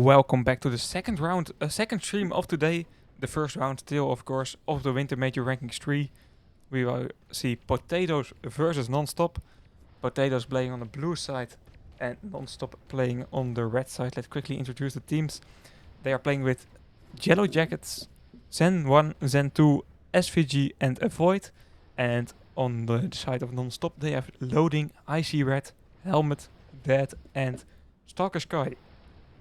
welcome back to the second round, second stream of today. The first round still, of course, of the Winter Major Rankings 3. We will see Potatoes versus Nonstop. Potatoes playing on the blue side and Nonstop playing on the red side. Let's quickly introduce the teams. They are playing with Yellow Jackets, Zen 1, Zen 2, SVG and Avoid. And on the side of Nonstop they have Loading, Icy Red, Helmet, Dead and Stalker Sky.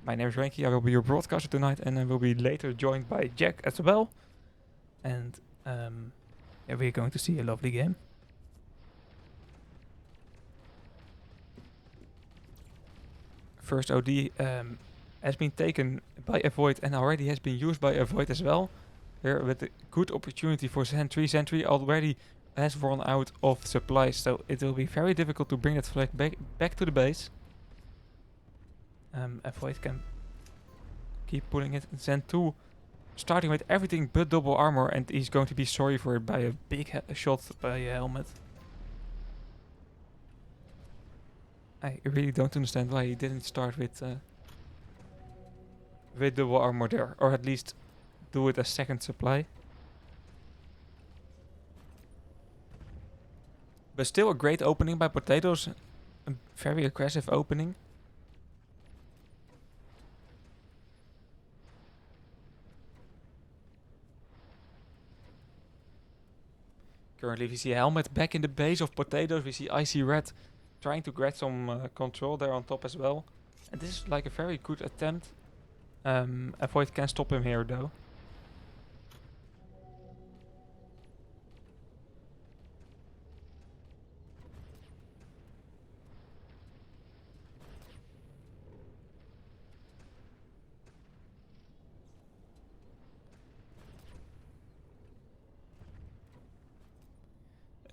My name is Ranky, I will be your broadcaster tonight and I will be later joined by Jack as well. And yeah, we're going to see a lovely game. First OD has been taken by Avoid and already has been used by Avoid as well. Here with a good opportunity for Sentry. Sentry already has run out of supplies, so it will be very difficult to bring that flag back to the base. Avoid can keep pulling it. Zen 2 starting with everything but double armor, and he's going to be sorry for it by a big shot by a helmet. I really don't understand why he didn't start with double armor there, or at least do it as second supply. But still a great opening by Potatoes, a very aggressive opening. Currently we see Helmet back in the base of Potatoes, we see Icy Red trying to get some control there on top as well. And this is like a very good attempt. Avoid can stop him here though.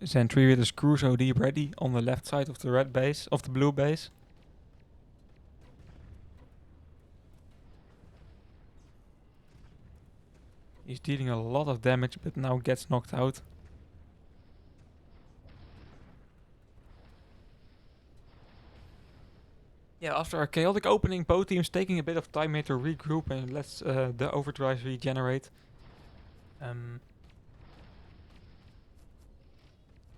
Sentry with a Screws OD ready on the left side of the red base, of the blue base. He's dealing a lot of damage, but now gets knocked out. Yeah, after a chaotic opening, both teams taking a bit of time here to regroup and let the overdrive regenerate.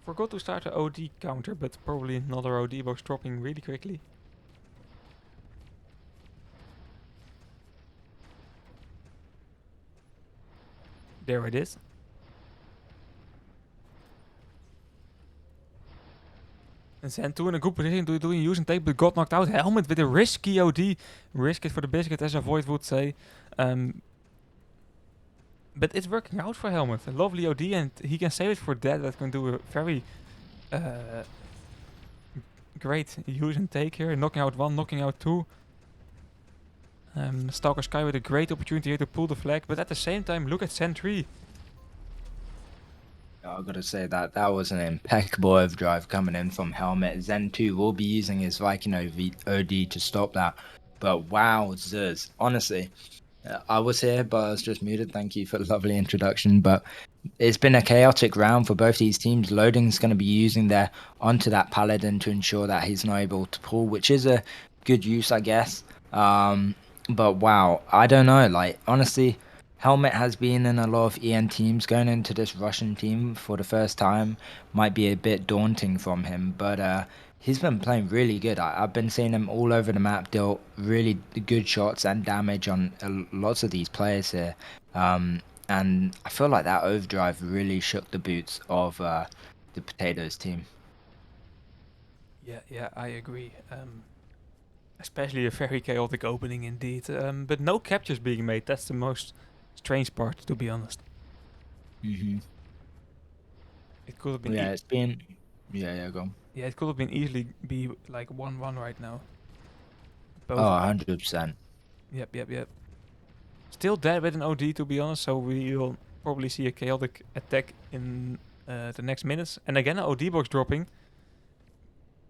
Forgot to start the OD counter, but probably another OD box dropping really quickly. There it is. And Zen 2 in a good position to doing use and take, but got knocked out. Helmet with a risky OD. Risk it for the biscuit, as Avoid would say. But it's working out for Helmet. A lovely OD, and he can save it for Dead. That can do a very great use and take here. Knocking out 1, knocking out 2. Stalker Sky with a great opportunity here to pull the flag. But at the same time, look at Sentry. I've got to say that was an impeccable overdrive coming in from Helmet. Zen 2 will be using his Viking OD to stop that. But wow, Zuz, honestly, I was here, but I was just muted. Thank you for the lovely introduction. But it's been a chaotic round for both these teams. Loading's going to be using there onto that Paladin to ensure that he's not able to pull, which is a good use, I guess. But wow, I don't know. Like, honestly, Helmet has been in a lot of EN teams. Going into this Russian team for the first time might be a bit daunting from him, but he's been playing really good. I've been seeing him all over the map deal really good shots and damage on lots of these players here. And I feel like that overdrive really shook the boots of the Potatoes team. Yeah, I agree. Especially a very chaotic opening indeed. But no captures being made. That's the most strange part, to be honest. Mm-hmm. It could have been. Yeah, it's been. Yeah, go on. Yeah, it could have been easily be like 1-1 right now. Both 100%. Yep. Still Dead with an OD, to be honest, so we will probably see a chaotic attack in the next minutes. And again, an OD box dropping.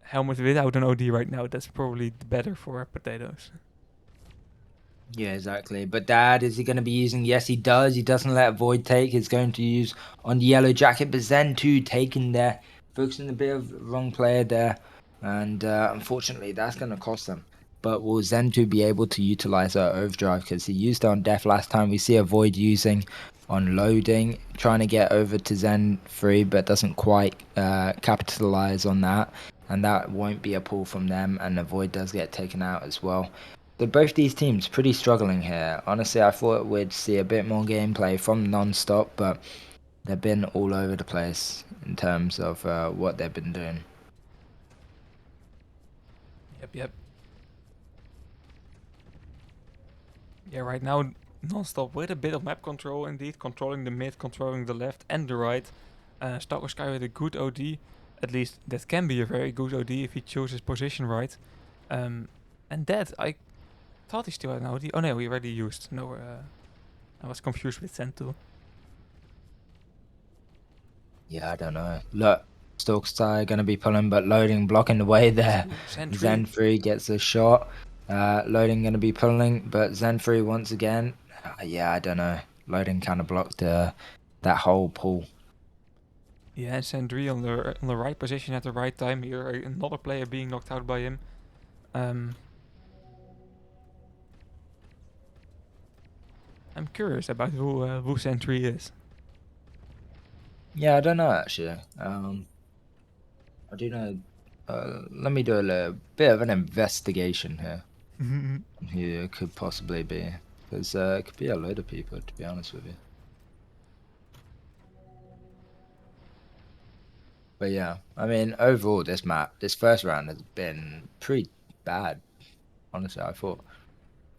Helmet without an OD right now, that's probably better for Potatoes. Yeah, exactly. But Dad, is he going to be using? Yes, he does. He doesn't let Void take. He's going to use on the Yellow Jacket, but Zen 2 taking there, focusing a bit of wrong player there. And unfortunately, that's going to cost them. but will Zen2 be able to utilize her overdrive? Because he used it on Death last time. We see a Void using on loading, trying to get over to Zen3, but doesn't quite capitalize on that. And that won't be a pull from them, and the Void does get taken out as well. But both these teams pretty struggling here. Honestly, I thought we'd see a bit more gameplay from Non-Stop, but they've been all over the place in terms of what they've been doing. Yep. Yeah, right now, Non-Stop with a bit of map control indeed, controlling the mid, controlling the left and the right. Stalker Sky with a good OD, at least that can be a very good OD if he chooses position right. And that, I thought he still had an OD. Oh no, he already used. No, I was confused with Zen2. Yeah, I don't know. Look, Stalkstar gonna be pulling, but loading blocking the way there. Zen3. Zen3 gets a shot. Loading gonna be pulling, but Zen3 once again. Yeah, I don't know. Loading kind of blocked that whole pull. Yeah, Zen3 on the right position at the right time here. Another player being knocked out by him. I'm curious about who Zen3 is. Yeah, I don't know actually. I do know. Let me do a little bit of an investigation here. Who it could possibly be? Because it could be a load of people, to be honest with you. But yeah, I mean, overall, this first round has been pretty bad. Honestly, I thought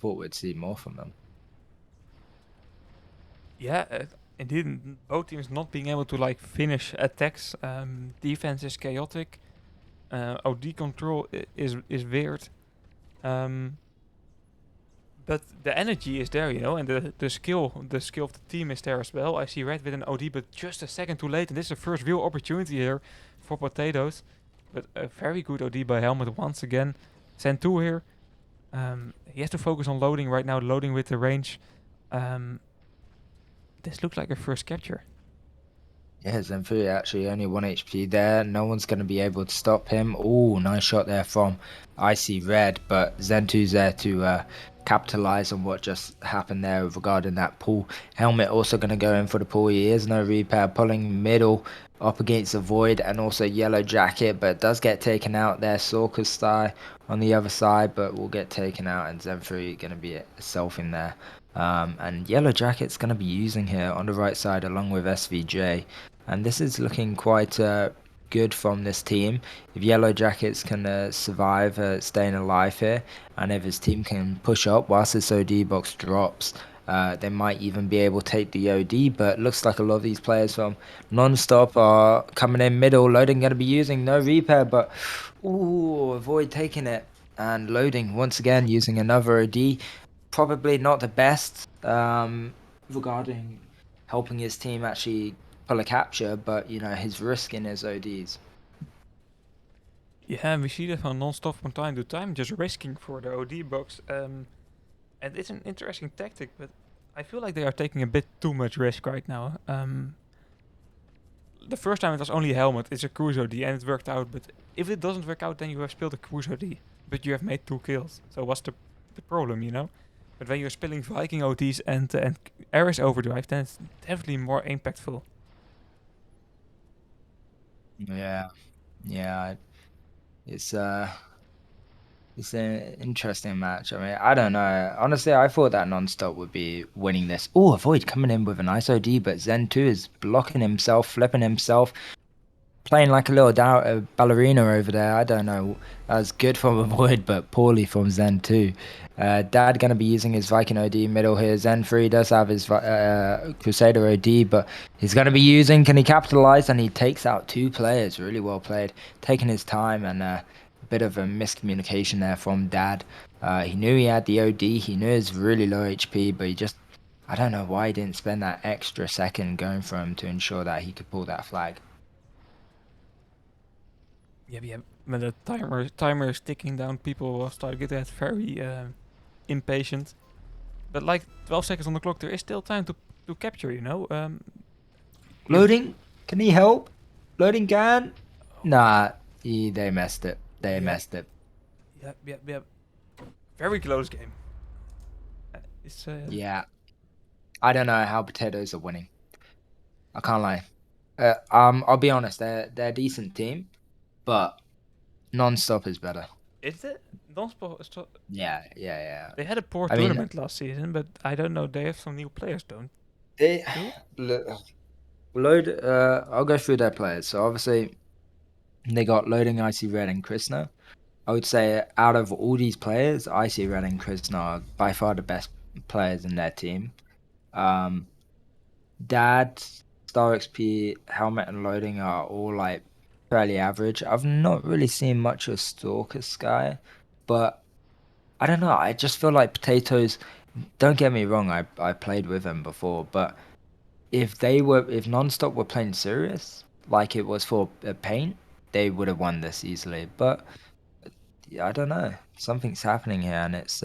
we'd see more from them. Yeah, indeed, both teams not being able to like finish attacks. Defense is chaotic. OD control is weird. But the energy is there, you know, and the skill of the team is there as well. I see Red with an OD, but just a second too late, and this is the first real opportunity here for Potatoes. But a very good OD by Helmet once again. Zen2 here. He has to focus on loading right now, loading with the range. This looks like a first capture. Yeah, Zenfuri actually only 1 HP there. No one's going to be able to stop him. Oh, nice shot there from Icy Red, but Zen2's there to capitalize on what just happened there regarding that pull. Helmet also going to go in for the pull. He is no repair, pulling middle up against the Void and also Yellow Jacket, but does get taken out there. Sorka's Sty on the other side, but will get taken out, and Zenfuri going to be self in there. And Yellow Jacket's going to be using here on the right side along with SVJ. And this is looking quite good from this team. If Yellow Jackets can survive staying alive here, and if his team can push up whilst this OD box drops, they might even be able to take the OD, but looks like a lot of these players from Non-Stop are coming in middle. Loading going to be using no repair, but ooh, avoid taking it. And Loading once again using another OD. Probably not the best regarding helping his team actually pull a capture, but you know, his risk in his ODs. Yeah, and we see that from Non-Stop from time to time, just risking for the OD box. And it's an interesting tactic, but I feel like they are taking a bit too much risk right now. The first time it was only a helmet, it's a cruise OD, and it worked out. But if it doesn't work out, then you have spilled a cruise OD, but you have made 2 kills. So what's the problem, you know? But when you're spilling Viking ODs and Ares overdrive, then it's definitely more impactful. Yeah, it's an interesting match. I mean, I don't know. Honestly, I thought that Non-Stop would be winning this. Oh, Avoid coming in with a nice OD, but Zen2 is blocking himself, flipping himself, playing like a little ballerina over there. I don't know. That was good from Avoid, but poorly from Zen2. Dad going to be using his Viking OD middle here. Zen3 does have his Crusader OD, but he's going to be using. Can he capitalize? And he takes out 2 players. Really well played. Taking his time, and a bit of a miscommunication there from Dad. He knew he had the OD. He knew he was really low HP, but he just, I don't know why he didn't spend that extra second going for him to ensure that he could pull that flag. Yeah. When the timer is ticking down, people will start to get very impatient. But like 12 seconds on the clock, there is still time to capture, you know? Loading? Can he help? Loading can? Nah, they messed it. They messed it. Yep. Very close game. It's Yeah, I don't know how Potatoes are winning. I can't lie. I'll be honest. They're a decent team, but non-stop is better. is it non-sport? Yeah. They had a poor I mean, tournament last season, but I don't know. They have some new players, don't they do? load. I'll go through their players. So obviously, they got Loading, Icy Red, and Krishna. I would say out of all these players, Icy Red and Krishna are by far the best players in their team. Um, Dad, Star XP, Helmet, and Loading are all like fairly average. I've not really seen much of Stalker Sky, but I don't know. I just feel like Potatoes. Don't get me wrong. I played with them before, but if Nonstop were playing serious, like it was for paint, they would have won this easily. But yeah, I don't know. Something's happening here, and it's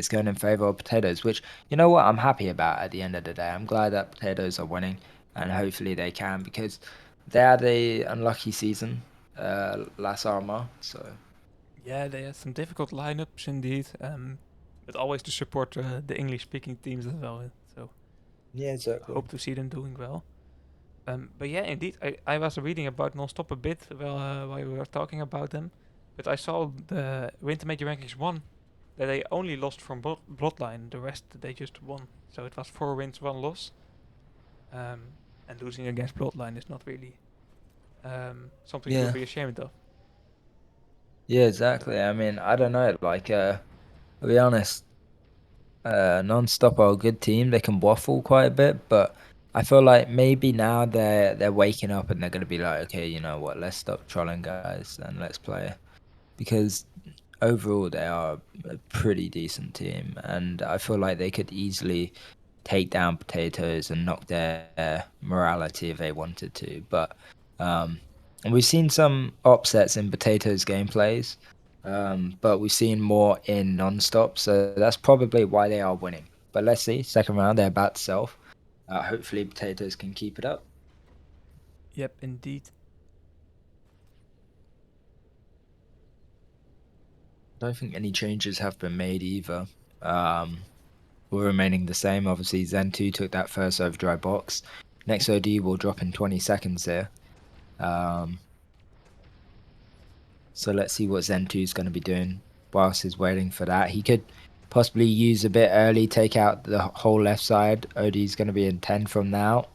going in favor of Potatoes, which you know what I'm happy about at the end of the day. I'm glad that Potatoes are winning, and hopefully they can because they had a unlucky season last Arma. So Yeah, they had some difficult lineups indeed. But always to support the English-speaking teams as well. So yeah, exactly. hope to see them doing well. But yeah, indeed, I was reading about Non-Stop a bit while we were talking about them. But I saw the Winter Major Rankings 1 that they only lost from Bloodline. The rest they just won. So it was 4 wins, 1 loss. And losing against Bloodline is not really something to Yeah, be ashamed of. yeah, exactly. I mean, I don't know. Like, I'll be honest. Non-stop are a good team. They can waffle quite a bit, but I feel like maybe now they're waking up and they're gonna be like, okay, you know what? Let's stop trolling, guys, and let's play. Because overall, they are a pretty decent team, and I feel like they could easily take down Potatoes and knock their morality if they wanted to. But and we've seen some upsets in Potatoes gameplays, but we've seen more in non-stop, so that's probably why they are winning. But let's see, second round they're about to self. Hopefully, Potatoes can keep it up. Yep, indeed. I don't think any changes have been made either. Um, we're remaining the same. Obviously, Zen 2 took that first overdrive box. Next OD will drop in 20 seconds here. Um, so let's see what Zen 2 is going to be doing whilst he's waiting for that. He could possibly use a bit early, take out the whole left side. OD's going to be in 10 from now.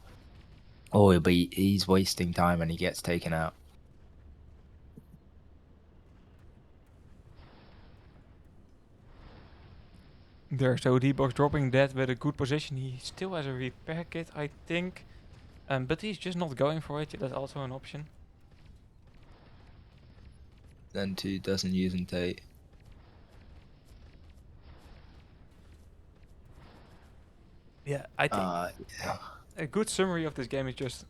Or he's wasting time and he gets taken out. There's OD box dropping that with a good position. He still has a repair kit, I think. But he's just not going for it. That's also an option. Zen 2 doesn't use and take. Yeah, I think Yeah. a good summary of this game is just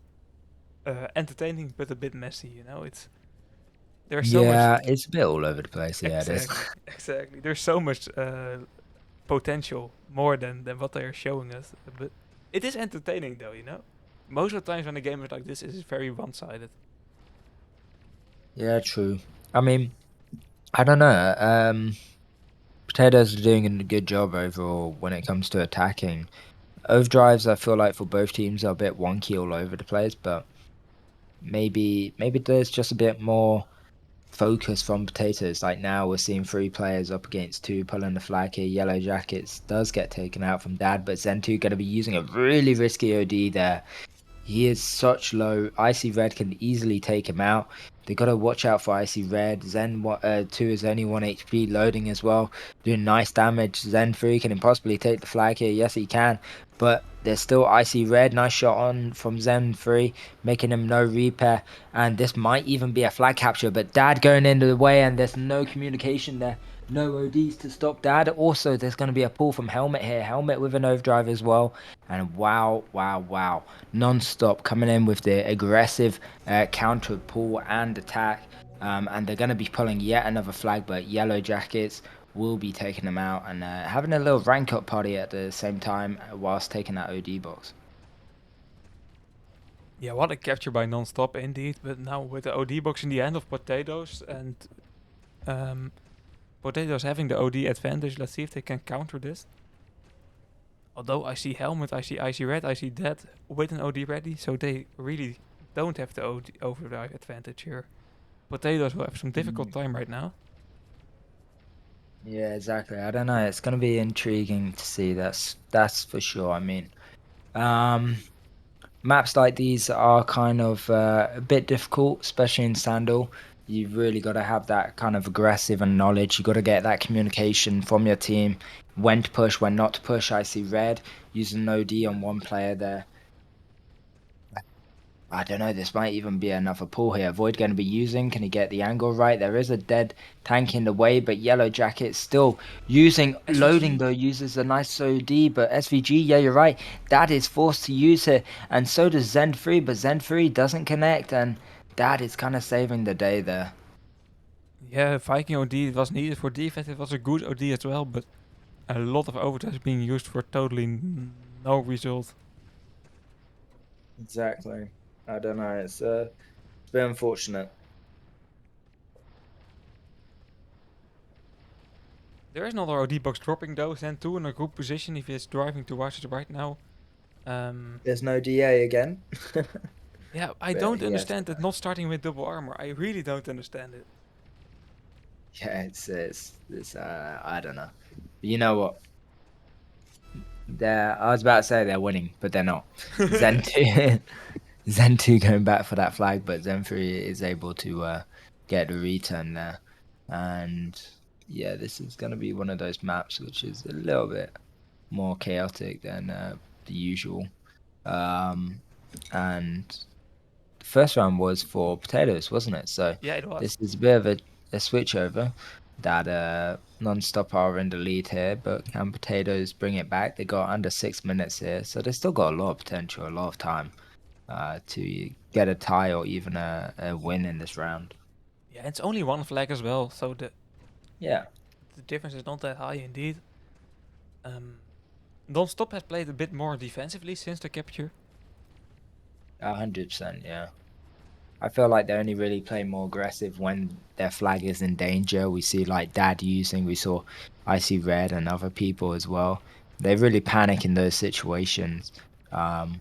entertaining but a bit messy. You know, there's so much. Yeah, it's a bit all over the place. Yeah, it is. Exactly, exactly. There's so much potential more than what they are showing us. But it is entertaining though. You know, most of the times when a game is like this, it is very one-sided. Yeah, true. I mean, I don't know. Potatoes are doing a good job overall when it comes to attacking. Overdrives, I feel like for both teams are a bit wonky all over the place, but maybe there's just a bit more focus from Potatoes. Like now we're seeing 3 players up against 2 pulling the flag here. Yellow Jackets does get taken out from Dad, but Zen2 going to be using a really risky OD there. He is such low. Icy Red can easily take him out. They gotta watch out for Icy Red. Zen 2 is only 1 HP, loading as well, doing nice damage. Zen 3 can possibly take the flag here. Yes, he can, but there's still Icy Red. Nice shot on from Zen 3, making him no repair. And this might even be a flag capture, but Dad going into the way, and there's no communication there. No ODs to stop Dad. Also, there's going to be a pull from Helmet here. Helmet with an overdrive as well. And wow. Non-stop coming in with the aggressive counter pull and attack. And they're going to be pulling yet another flag, but Yellow Jackets will be taking them out and having a little rank up party at the same time whilst taking that OD box. Yeah, what a capture by Non-Stop indeed. But now with the OD box in the end of Potatoes and Potatoes having the OD advantage. Let's see if they can counter this. Although I see Helmet, I see Icy Red, I see Dead with an OD ready, so they really don't have the OD overdrive advantage here. Potatoes will have some difficult time right now. Yeah, exactly. I don't know. It's gonna be intriguing to see. That's for sure. I mean, um, maps like these are kind of a bit difficult, especially in Sandal. You've really got to have that kind of aggressive and knowledge. You got to get that communication from your team, when to push, when not to push. I see Red using no D on one player there. I don't know. This might even be another pull here. Void going to be using. Can he get the angle right? There is a dead tank in the way, but Yellow Jacket still using loading SVG. though. Uses a nice OD, but SVG. Yeah, you're right. That is forced to use it, and so does Zen 3, but Zen 3 doesn't connect, and that is kind of saving the day there. Yeah, Viking OD was needed for defense. It was a good OD as well, but a lot of overdrive being used for totally no result. Exactly. I don't know. It's a bit unfortunate. There is another OD box dropping though. Zen 2 in a good position if he's driving towards it right now. There's no DA again. Yeah, I But don't yes, understand it not starting with double armor. I really don't understand it. yeah, it's I don't know. You know what? I was about to say they're winning, but they're not. Zen 2, Zen 2 going back for that flag, but Zen 3 is able to get the return there. And yeah, this is going to be one of those maps which is a little bit more chaotic than the usual. Um, and the first round was for Potatoes, wasn't it? So Yeah, it was. this is a bit of a switch over that non-stop are in the lead here, but can Potatoes bring it back? They got under 6 minutes here, so they still got a lot of potential, a lot of time to get a tie or even a win in this round. Yeah, it's only one flag as well, so Yeah, the difference is not that high indeed. Non-stop has played a bit more defensively since the capture. 100%. Yeah, I feel like they only really play more aggressive when their flag is in danger. We see like Dad using, we saw Icy Red and other people as well. They really panic in those situations. Um,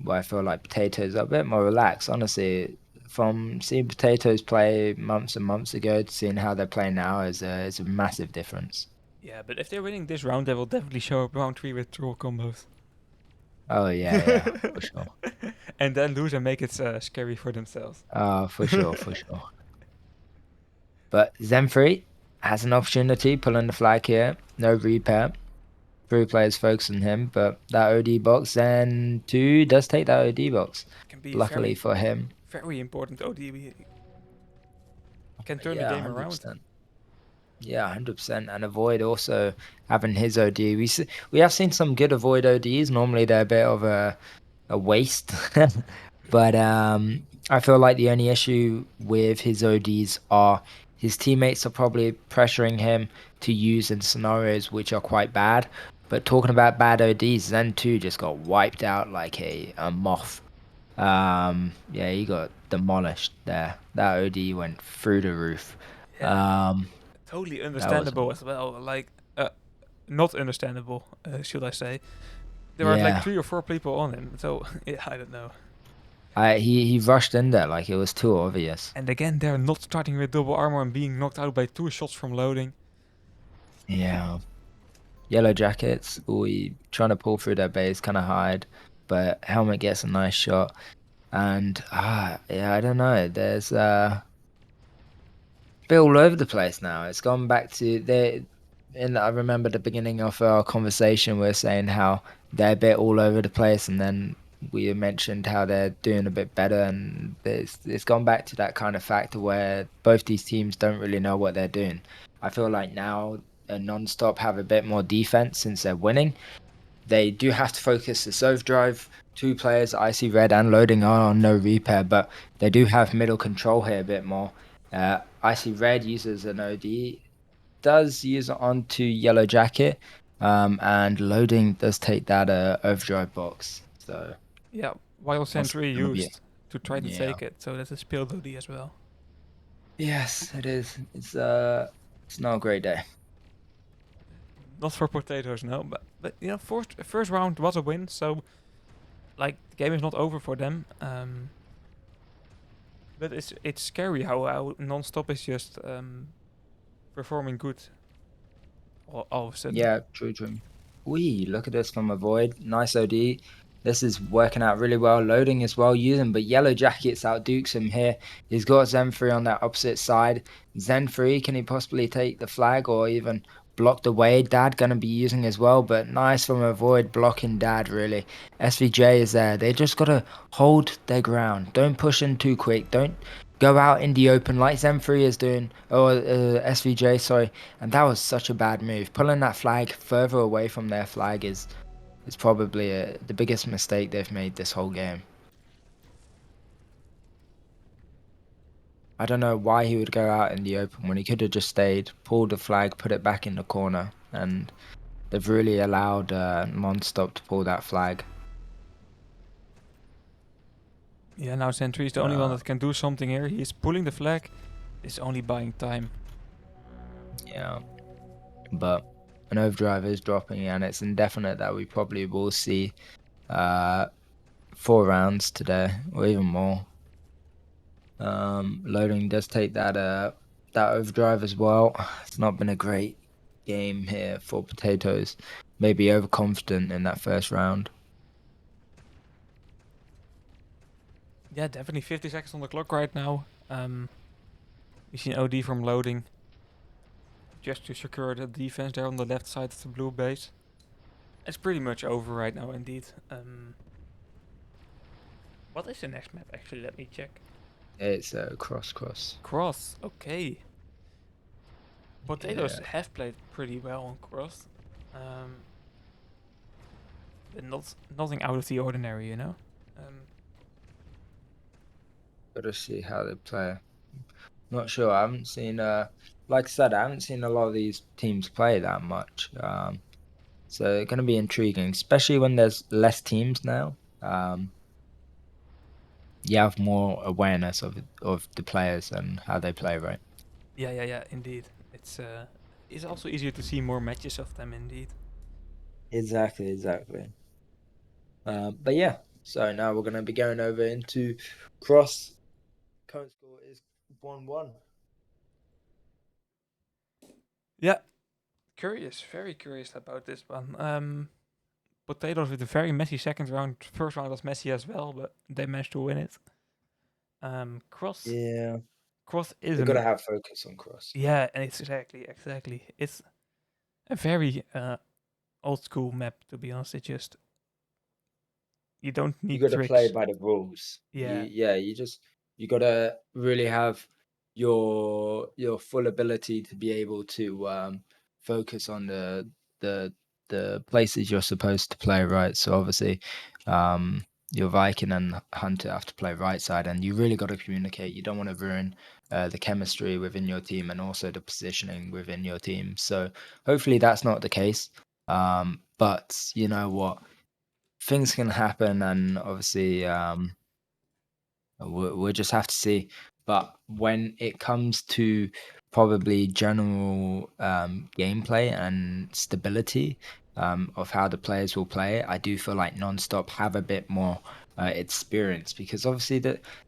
but I feel like Potatoes are a bit more relaxed. Honestly, from seeing Potatoes play months and months ago to seeing how they're playing now is a massive difference. Yeah, but if they're winning this round, they will definitely show up round 3 with troll combos. Oh yeah, for sure. And then lose and make it scary for themselves. For sure, for sure. But Zenfree has an opportunity pulling the flag here. No repair. 3 players focus on him, but that OD box, then 2 does take that OD box. Can be Luckily for him. very important OD. We can turn the Yeah, game around. 100%. Yeah, 100%. And Avoid also having his OD. We have seen some good Avoid ODs. Normally they're a bit of a waste. But I feel like the only issue with his ODs are his teammates are probably pressuring him to use in scenarios which are quite bad. But talking about bad ODs, Zen 2 just got wiped out like a moth. Yeah, he got demolished there. That OD went through the roof. Yeah, Um, totally that was understandable as well. Like, not understandable, should I say. There are like yeah. 3 or 4 people on him, so yeah, I don't know. He rushed in there like it was too obvious. And again, they're not starting with double armor and being knocked out by 2 shots from loading. Yeah. Yellow Jackets, we trying to pull through their base, kind of hide, but Helmet gets a nice shot. And yeah, I don't know. There's bit all over the place now. It's gone back to and I remember the beginning of our conversation, we are saying how they're a bit all over the place, and then we mentioned how they're doing a bit better, and it's gone back to that kind of factor where both these teams don't really know what they're doing. I feel like now Non-Stop have a bit more defense since they're winning. They do have to focus this overdrive. 2 players, Icy Red and Loading, are on no repair, but they do have middle control here a bit more. Icy Red uses an OD, does use it onto Yellow Jacket, and Loading does take that overdrive box. So Yeah, while Sentry gonna be used to try to yeah. take it, so that's a spilled OD as well. Yes, it is. It's It's not a great day. Not for Potatoes, no. But you know, first round was a win, so like the game is not over for them. But it's scary how non-stop is just performing good all of a sudden. Yeah, true, true. Wee, look at this from a void. Nice OD. This is working out really well. Loading as well using, but Yellow Jackets outdukes him here. He's got Zen3 on that opposite side. Zen3, can he possibly take the flag or even block the way? Dad gonna be using as well, but nice from a void blocking Dad really. SVJ is there. They just gotta hold their ground. Don't push in too quick. Don't go out in the open like Zen3 is doing, or SVJ, sorry. And that was such a bad move. Pulling that flag further away from their flag is probably the biggest mistake they've made this whole game. I don't know why he would go out in the open when he could have just stayed, pulled the flag, put it back in the corner, and they've really allowed Non-Stop to pull that flag. Yeah, now Sentry is the only one that can do something here. He's pulling the flag. It's only buying time. Yeah, but an overdrive is dropping, and it's indefinite that we probably will see 4 rounds today, or even more. Loading does take that overdrive as well. It's not been a great game here for Potatoes. Maybe overconfident in that first round. Yeah, definitely 50 seconds on the clock right now. We see an OD from Loading. Just to secure the defense there on the left side of the blue base. It's pretty much over right now indeed. What is the next map actually? Let me check. It's cross. Cross, okay. Potatoes Yeah. have played pretty well on Cross. But nothing out of the ordinary, you know? Gotta see how they play. Not sure. I haven't seen like I said, I haven't seen a lot of these teams play that much. So it's gonna be intriguing, especially when there's less teams now. You have more awareness of the players and how they play, right? Yeah, indeed. It's also easier to see more matches of them indeed. Exactly. But yeah, so now we're gonna be going over into cross. Current score is 1-1. Yeah, very curious about this one. Potatoes with a very messy second round. First round was messy as well, but they managed to win it. Cross Yeah, is they gotta have focus on cross. yeah, and it's exactly. It's a very old school map to be honest. It just you don't You need gotta play tricks. by the rules. Yeah, You gotta really have your full ability to be able to focus on the the places you're supposed to play, right? So obviously, your Viking and Hunter have to play right side, and you really got to communicate. You don't want to ruin the chemistry within your team and also the positioning within your team. So hopefully that's not the case. But you know what? Things can happen, and obviously, we'll just have to see. But when it comes to probably general gameplay and stability of how the players will play, I do feel like Non-Stop have a bit more experience, because obviously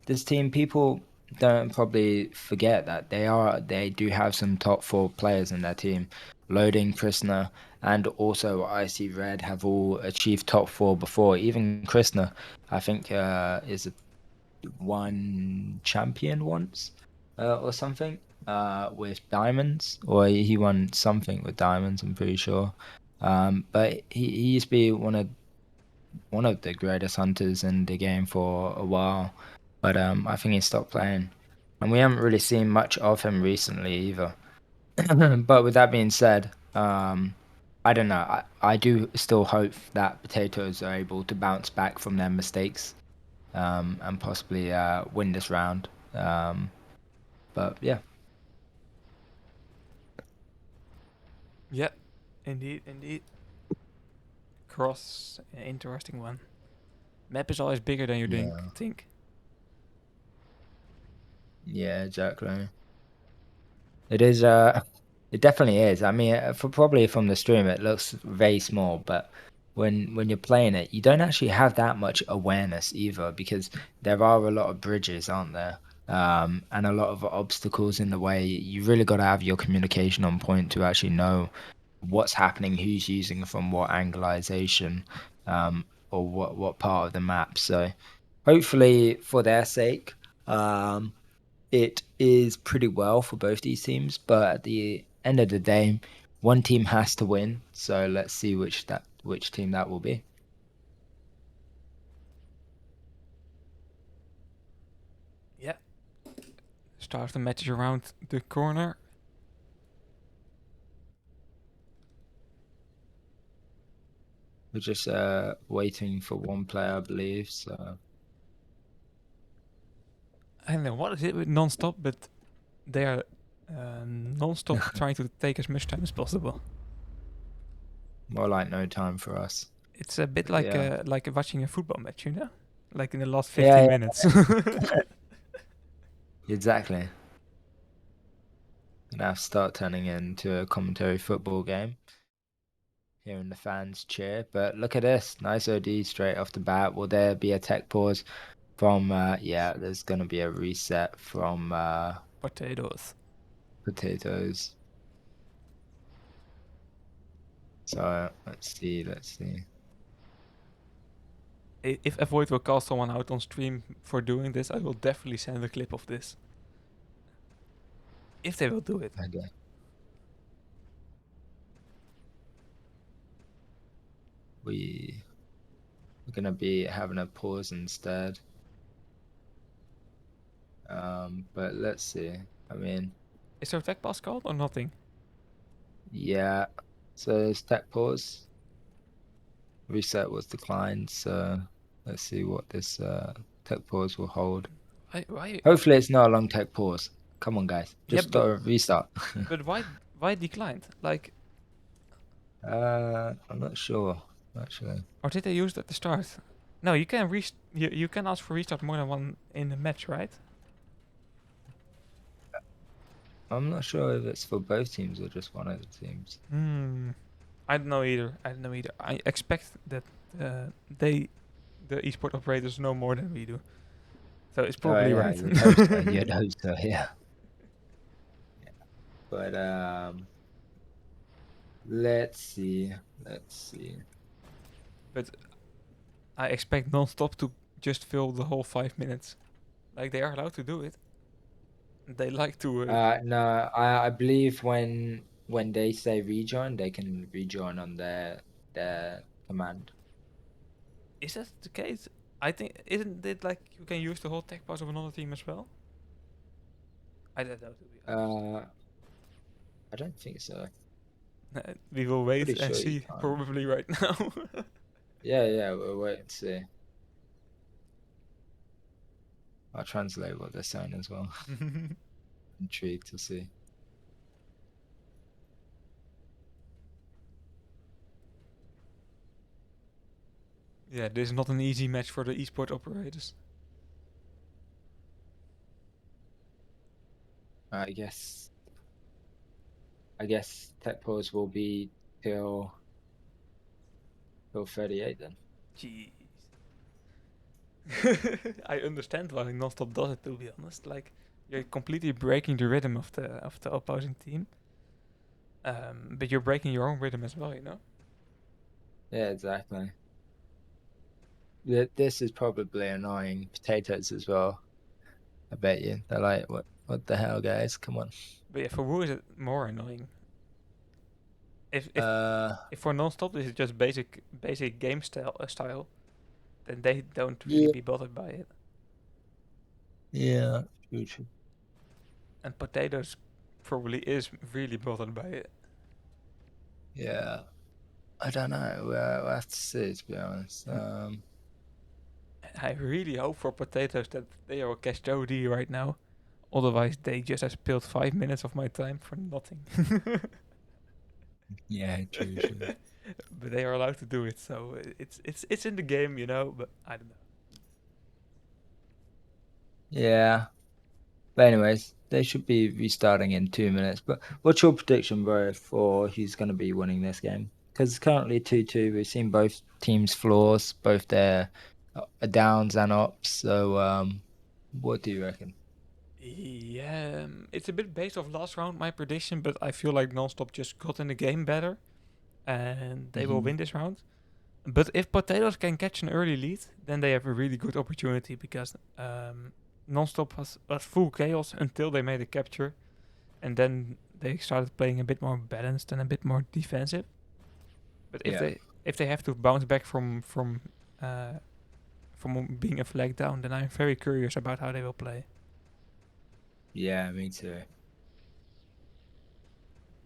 this team, people don't probably forget that they do have some top 4 players in their team. Loading, Krishna, and also Icy Red have all achieved top 4 before. Even Krishna, I think, is a won champion once or something with diamonds, or he won something with diamonds, I'm pretty sure. But he used to be one of the greatest hunters in the game for a while, but I think he stopped playing, and we haven't really seen much of him recently either. But with that being said, I don't know. I do still hope that Potatoes are able to bounce back from their mistakes and possibly win this round. But yeah, yeah, indeed. Cross, an interesting one. Map is always bigger than you yeah, think. yeah, exactly. It is. It definitely is. I mean, for probably from the stream, it looks very small, but when you're playing it, you don't actually have that much awareness either because there are a lot of bridges, aren't there? And a lot of obstacles in the way. You really got to have your communication on point to actually know what's happening, who's using from what angleization, or what part of the map. So hopefully, for their sake, it is pretty well for both these teams. But at the end of the day, one team has to win. So let's see which team that will be. Yeah. Start the match around the corner. We're just waiting for one player, I believe. So I don't know what is it with non-stop, but they are non-stop trying to take as much time as possible. more like no time for us. It's a bit But yeah. like watching a football match, you know, like in the last Yeah, 15 yeah, minutes. exactly. Gonna have to start turning into a commentary football game. Hearing the fans cheer. But look at this. Nice OD straight off the bat. Will there be a tech pause from yeah, there's gonna be a reset from Potatoes. potatoes. So let's see. If Avoid will call someone out on stream for doing this, I will definitely send a clip of this. If they will do it. Okay. We're gonna be having a pause instead. But let's see. I mean, Is there a tech pass called or nothing? yeah. So it's tech pause. Reset was declined, so let's see what this tech pause will hold. Why? Hopefully it's not a long tech pause. Come on, guys. Yeah, Just restart. but why declined? Like, I'm not sure, actually. or did they use it at the start? No, you can you can ask for restart more than one in a match, right? I'm not sure if it's for both teams or just one of the teams. Hmm. I don't know either. I don't know either. I expect that they, the esport operators, know more than we do. So it's Oh probably yeah, right. you'd hope so. You'd hope so, yeah. But let's see. Let's see. But I expect non-stop to just fill the whole 5 minutes. Like they are allowed to do it. They like to. No, I believe when they say rejoin, they can rejoin on their command. Is that the case? I think isn't it like you can use the whole tech pass of another team as well? I don't know to be honest. Uh, I don't think so. We will wait Pretty and sure you see. can. Probably right now. Yeah, yeah. We'll wait and see. I'll translate what they're saying as well. Intrigued to see. Yeah, this is not an easy match for the esport operators. I guess. I guess tech pause will be till 38 then. Jeez. I understand why Nonstop does it, to be honest. Like, you're completely breaking the rhythm of the opposing team. But you're breaking your own rhythm as well, you know? Yeah, exactly. This is probably annoying potatoes as well. I bet you. They're like, what the hell, guys? Come on. But yeah, for Wu is it more annoying. If if Uh, if for Nonstop this is just basic game style, then they don't really yeah, be bothered by it. yeah, true, true. And Potatoes probably is really bothered by it. Yeah, I don't know. We'll have to see, to be honest. I really hope for Potatoes that they are catch OD right now. Otherwise, they just have spilled 5 minutes of my time for nothing. Yeah, true, true. But they are allowed to do it, so it's in the game, you know. But I don't know. Yeah. But anyways, they should be restarting in 2 minutes. But what's your prediction, bro, for who's going to be winning this game? Because it's currently 2-2. We've seen both teams' flaws, both their downs and ups. So, what do you reckon? Yeah, it's a bit based off last round, my prediction, but I feel like Nonstop just got in the game better, and they will Hmm. win this round. But if Potatoes can catch an early lead, then they have a really good opportunity because Nonstop was full chaos until they made a capture, and then they started playing a bit more balanced and a bit more defensive. But Yeah. if they have to bounce back from being a flag down, then I'm very curious about how they will play. Yeah, me too.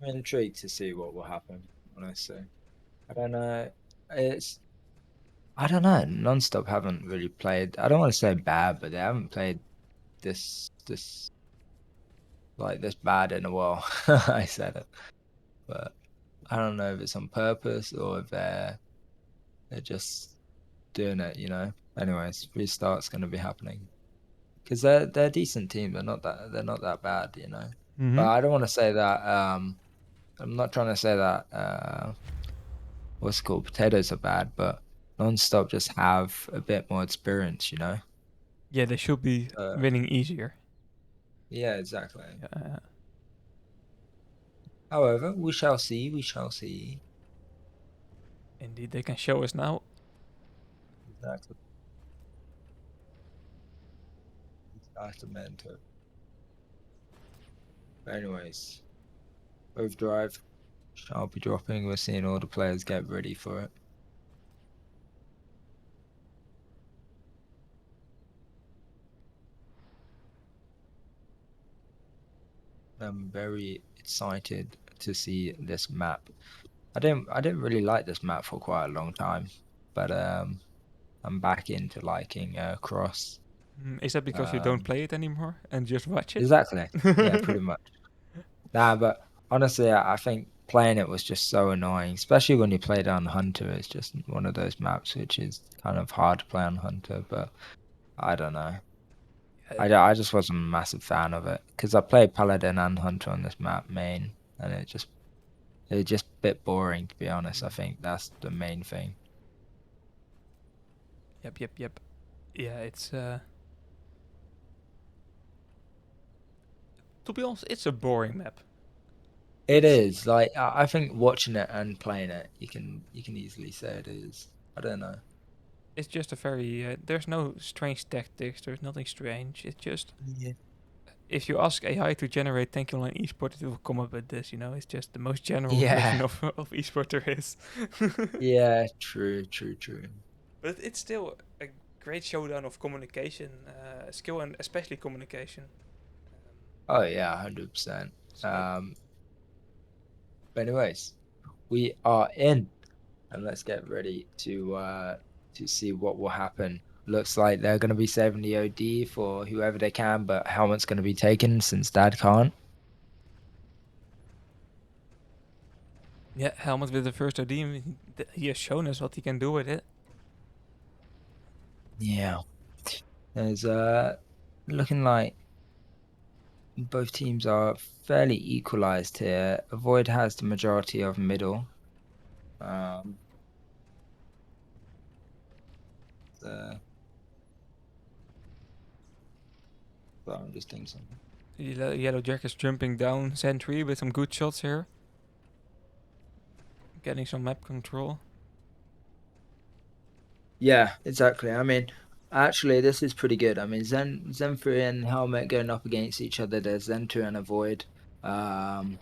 I'm intrigued to see what will happen, honestly. I don't know. It's I don't know. Nonstop haven't really played. I don't want to say bad, but they haven't played this like this bad in a while. I said it, but I don't know if it's on purpose or if they're just doing it. Anyways, restart's going to be happening because they're a decent team. They're not that bad. But Mm-hmm. I don't want to say that. I'm not trying to say that. What's it called? Potatoes are bad, but Nonstop just have a bit more experience. Yeah, they should be Uh, winning easier. yeah, exactly. Uh, However, we shall see. We shall see. Indeed, they can show us now. Exactly. Exactamente. But anyways, overdrive shall be dropping. We're seeing all the players get ready for it. I'm very excited to see this map. I didn't really like this map for quite a long time, but I'm back into liking Cross. Is that because you don't Um, play it anymore and just watch it? exactly. Yeah, pretty much. Nah, but honestly, I think playing it was just so annoying, especially when you play it on Hunter. It's just one of those maps which is kind of hard to play on Hunter, but I don't know. Uh, I just wasn't a massive fan of it because I played Paladin and Hunter on this map main, and it just a bit boring to be honest. I think that's the main thing. yep. Yeah, it's to be honest, it's a boring map. It It's is like I think watching it and playing it, you can easily say it is. I don't know. it's just a very there's no strange tactics. There's nothing strange. It's just Yeah. if you ask AI to generate Thank You Line Esport, it will come up with this. It's just the most general version Yeah. of esport there is. Yeah. True. True. True. But it's still a great showdown of communication, skill, and especially communication. Oh yeah, 100%. So Um, but anyways, we are in, and let's get ready to see what will happen. Looks like they're gonna be saving the OD for whoever they can, but Helmet's gonna be taken since Dad can't. yeah, Helmet with the first OD, he has shown us what he can do with it. Yeah. There's looking like both teams are fairly equalized here. Avoid has the majority of middle. Um, the, but I'm just doing something. Yellow Jack is jumping down Sentry with some good shots here, getting some map control. Yeah, exactly. I mean, actually, this is pretty good. I mean, Zenfree and Helmet going up against each other. There's Zentu and Avoid, um,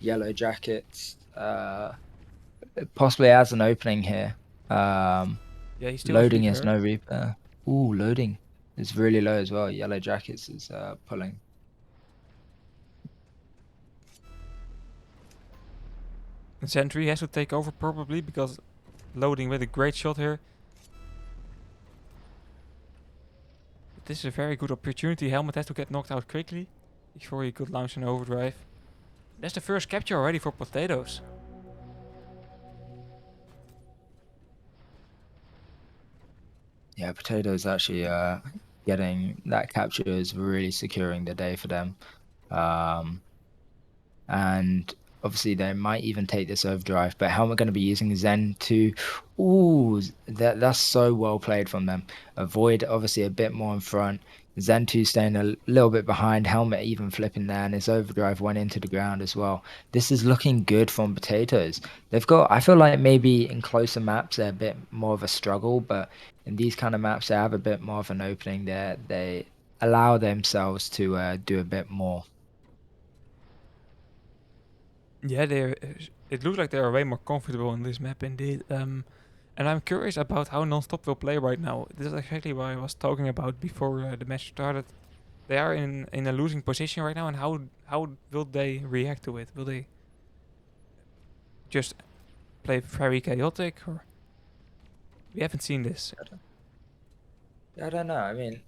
Yellow Jackets, possibly as an opening here. Um, Yeah, he still has Loading is Reaper. no Reaper. Ooh, loading is really low as well. Yellow Jackets is pulling. And Sentry has to take over probably because loading with a great shot here. But this is a very good opportunity. Helmet has to get knocked out quickly before he could launch an overdrive. That's the first capture already for Potatoes. Yeah, Potatoes actually getting that capture is really securing the day for them. And obviously they might even take this overdrive. But Helmet going to be using Zen to, ooh, that's so well played from them. Avoid obviously a bit more in front. Zen 2 staying a little bit behind. Helmet even flipping there, and his overdrive went into the ground as well. This is looking good from Potatoes. They've got, I feel like maybe in closer maps they're a bit more of a struggle, but in these kind of maps they have a bit more of an opening there. They allow themselves to do a bit more. Yeah, they. It looks like they are way more comfortable on this map indeed. And I'm curious about how Nonstop will play right now. This is exactly what I was talking about before the match started. They are in a losing position right now, and how will they react to it? Will they just play very chaotic, or we haven't seen this? I don't know. I mean,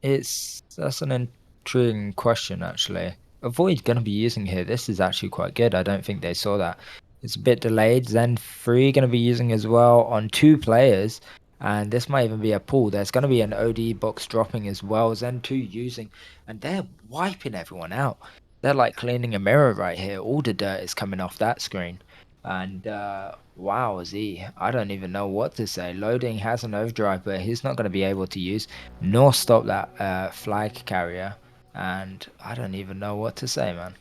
that's an intriguing question actually. Avoid gonna be using here. This is actually quite good. I don't think they saw that. It's a bit delayed. Zen 3 gonna be using as well on 2 players, and this might even be a pull. There's gonna be an OD box dropping as well. Zen 2 using, and they're wiping everyone out. They're like cleaning a mirror right here. All the dirt is coming off that screen. And wow, Z, I don't even know what to say. Loading has an overdrive, but he's not going to be able to use nor stop that flag carrier. And I don't even know what to say, man.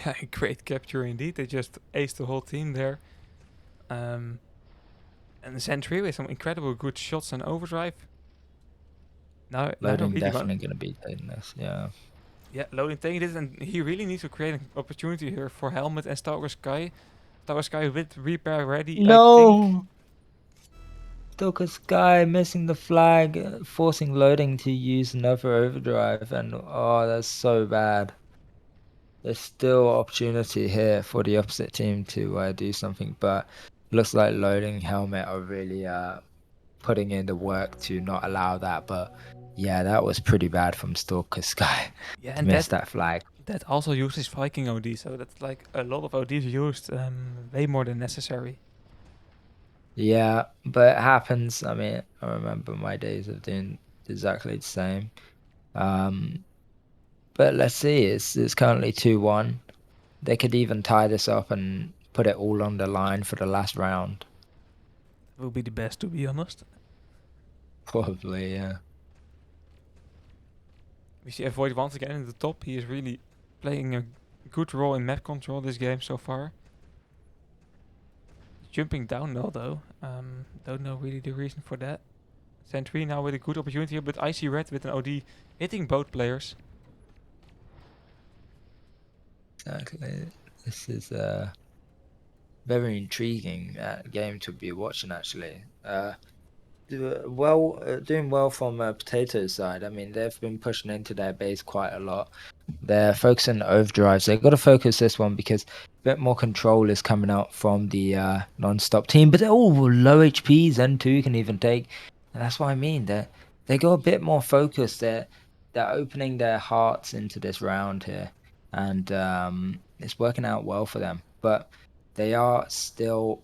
Yeah, great capture indeed. They just aced the whole team there. Um, and Sentry with some incredible good shots and overdrive. Now they're Loading really going. definitely going to be taking this, yeah. Yeah, Loading taking this, and he really needs to create an opportunity here for Helmet and Stalker Sky. Stalker Sky with repair ready, I think. No! Stalker Sky missing the flag, forcing Loading to use another overdrive, and oh, that's so bad. There's still opportunity here for the opposite team to do something, but looks like Loading Helmet are really putting in the work to not allow that. But yeah, that was pretty bad from Stalker Sky Yeah, to and miss that that flag. that also uses Viking OD, so that's like a lot of ODs used, way more than necessary. Yeah, but it happens. I mean, I remember my days of doing exactly the same. Um, but let's see. It's currently 2-1. They could even tie this up and put it all on the line for the last round. That would be the best, to be honest. Probably, yeah. We see Avoid once again in the top. He is really playing a good role in map control this game so far. Jumping down though. Don't know really the reason for that. Sentry now with a good opportunity here, but Icy Red with an OD hitting both players. Exactly. This is very intriguing game to be watching actually. Doing well from Potatoes side. I mean, they've been pushing into their base quite a lot. They're focusing on overdrives. They've got to focus this one because a bit more control is coming out from the non-stop team. But they're all low HP. Zen 2 can even take, and that's what I mean. They got a bit more focus. They're opening their hearts into this round here, and it's working out well for them. But they are still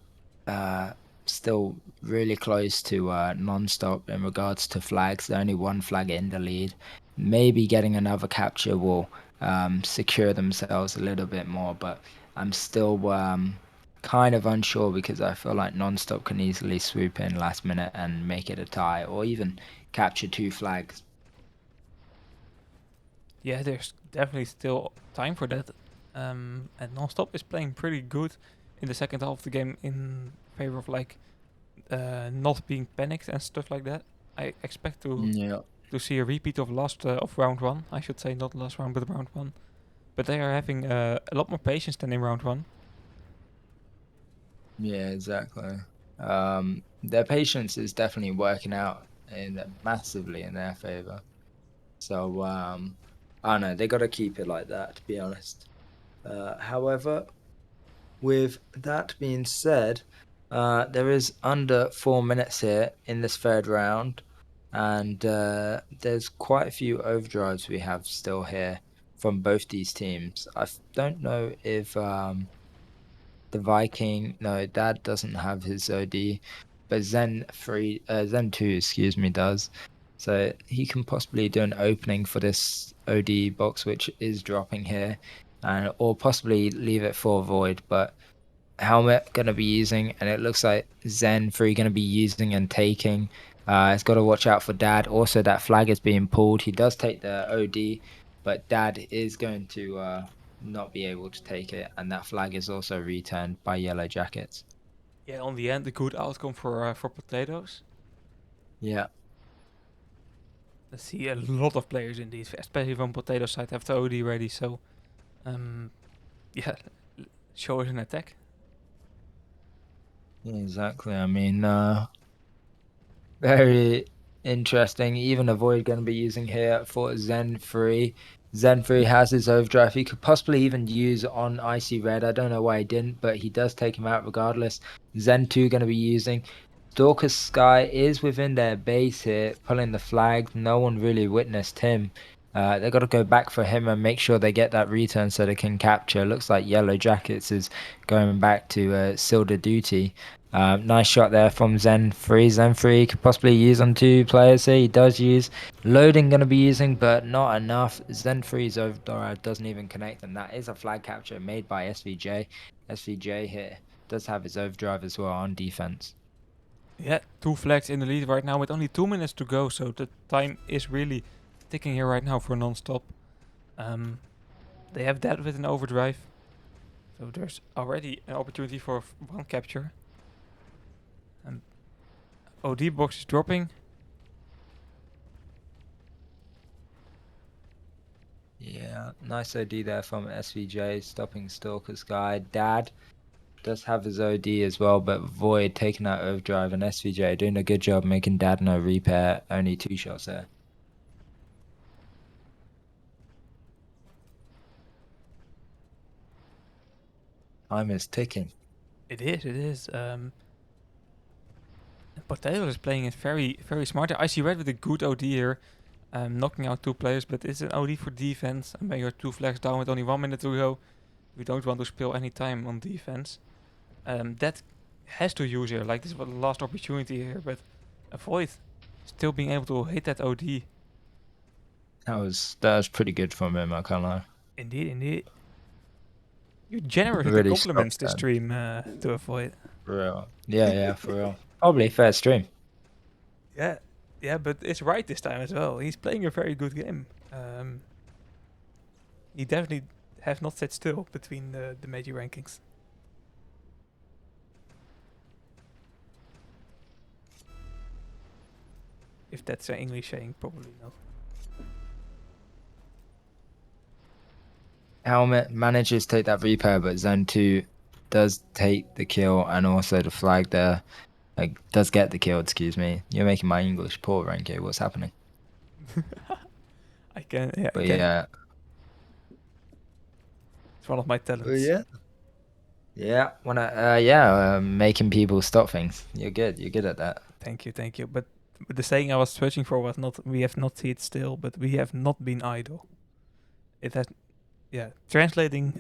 really close to non-stop in regards to flags. They're only one flag in the lead. Maybe getting another capture will secure themselves a little bit more, but I'm still kind of unsure because I feel like non-stop can easily swoop in last minute and make it a tie or even capture 2 flags. Yeah, there's definitely still time for that. And Nonstop is playing pretty good in the second half of the game in favor of like not being panicked and stuff like that. I expect Yeah. to see a repeat of last of round one. I should say not last round, but round one. But they are having a lot more patience than in round one. Yeah, exactly. Their patience is definitely working out massively in their favor. So I don't know, they got to keep it like that, to be honest. However, with that being said, there is under 4 minutes here in this third round, and there's quite a few overdrives we have still here from both these teams. I don't know if the Viking, no, Dad doesn't have his OD, but Zen 2, excuse me, does. So he can possibly do an opening for this OD box, which is dropping here, or possibly leave it for Void. But Helmet going to be using, and it looks like Zen 3 going to be using and taking. It's got to watch out for Dad. Also, that flag is being pulled. He does take the OD, but Dad is going to not be able to take it, and that flag is also returned by Yellow Jackets. Yeah, on the end, a good outcome for Potatoes. Yeah. Let's see, a lot of players indeed, especially from Potato side, have the OD ready. So, yeah, show us an attack. Exactly. I mean, very interesting. Even Avoid going to be using here for Zen 3. Zen 3 has his overdrive. He could possibly even use on Icy Red. I don't know why he didn't, but he does take him out regardless. Zen 2 going to be using. Stalker Sky is within their base here, pulling the flag. No one really witnessed him. They got to go back for him and make sure they get that return so they can capture. Looks like Yellow Jackets is going back to Silder Duty. Nice shot there from Zen 3. Zen 3 could possibly use on 2 players here. He does use. Loading going to be using, but not enough. Zen 3's overdrive doesn't even connect, and that is a flag capture made by SVJ. SVJ here does have his overdrive as well on defense. Yeah, 2 flags in the lead right now with only 2 minutes to go. So the time is really ticking here right now for non-stop. They have that with an overdrive. So there's already an opportunity for 1 capture. And OD box is dropping. Yeah, nice OD there from SVJ, stopping Stalker Sky. Dad does have his OD as well, but Void taking out overdrive, and SVJ doing a good job making Dad no repair. Only 2 shots there. Time is ticking. It is. Potato is playing it very, very smart. I see Red with a good OD here, knocking out 2 players, but it's an OD for defense. And when you're 2 flags down with only 1 minute to go, we don't want to spill any time on defense. That has to use here, like this was the last opportunity here, but Avoid still being able to hit that OD. That was pretty good from him, I can't lie. Indeed. You generously Really compliments stopped this that. stream to Avoid. For real. Yeah, for real. Probably fair stream. Yeah, but it's right this time as well. He's playing a very good game. He definitely has not sat still between the major rankings. If that's an English saying, probably not. Helmet manages to take that repair, but Zone 2 does take the kill and also the flag there. Like, does get the kill, excuse me. You're making my English poor, Ranky. What's happening? I can, yeah, But I can. yeah. It's one of my talents. Making people stop things. You're good at that. Thank you. But the saying I was searching for was not, we have not sat still, but we have not been idle. It has, yeah, translating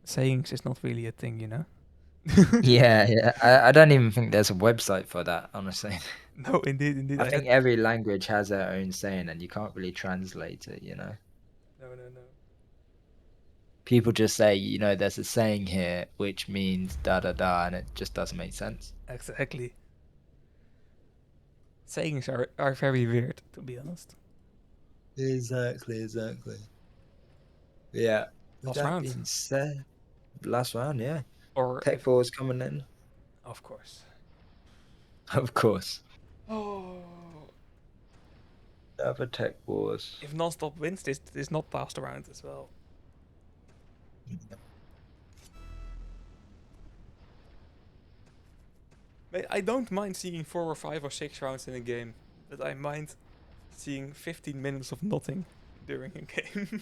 sayings is not really a thing, you know? Yeah. I don't even think there's a website for that, honestly. No, indeed. I think every language has their own saying, and you can't really translate it, you know? No. People just say, there's a saying here which means da da da, and it just doesn't make sense. Exactly. Sayings are very weird, to be honest. Exactly. Yeah. Last With that round. being said, last round, yeah. Or Tech Ball's coming in. of course. Of course. Oh. Other Tech Wars. If non-stop wins, this is not last round as well. I don't mind seeing 4 or 5 or 6 rounds in a game, but I mind seeing 15 minutes of nothing during a game.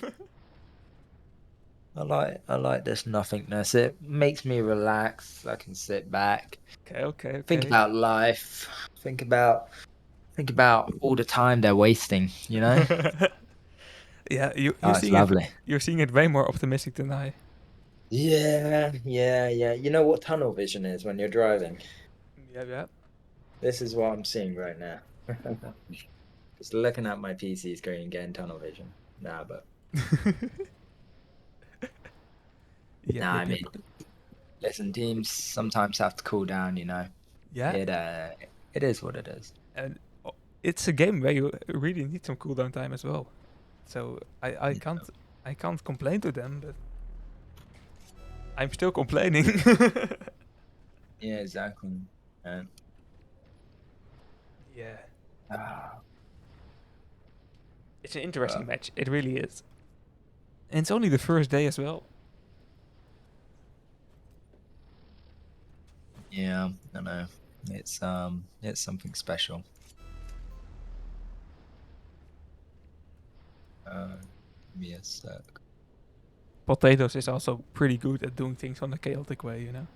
I like this nothingness. It makes me relax. I can sit back, Okay. think about life, think about all the time they're wasting. You know. Yeah, you're Oh, it's seeing lovely. You're seeing it way more optimistic than I. Yeah. You know what tunnel vision is when you're driving? Yeah. This is what I'm seeing right now. Just looking at my PC screen, getting tunnel vision. Nah, but Yep, nah, I yep, yep. mean, listen, teams sometimes have to cool down, you know. Yeah, It is what it is. and it's a game where you really need some cooldown time as well. So I Yeah, can't complain to them, but I'm still complaining. yeah, exactly. And, Yeah, uh, it's an interesting but match. It really is, and it's only the first day as well. yeah, I know. It's something special. Give me a sec. Potatoes is also pretty good at doing things on a chaotic way, you know.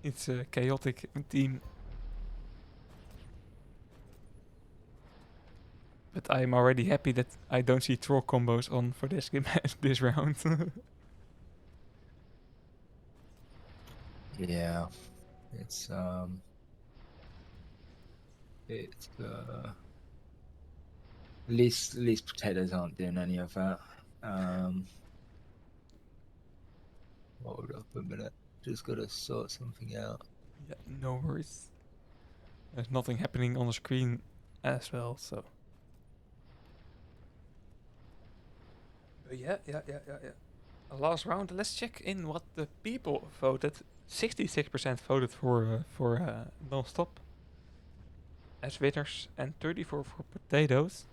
It's a chaotic team, but I'm already happy that I don't see troll combos on for this game this round. Yeah, it's it's at least potatoes aren't doing any of that. Um, hold up a minute. Just gotta sort something out. Yeah, no worries. There's nothing happening on the screen as well, so. But yeah. Last round, let's check in what the people voted. 66% voted for non-stop as winners and 34 for potatoes.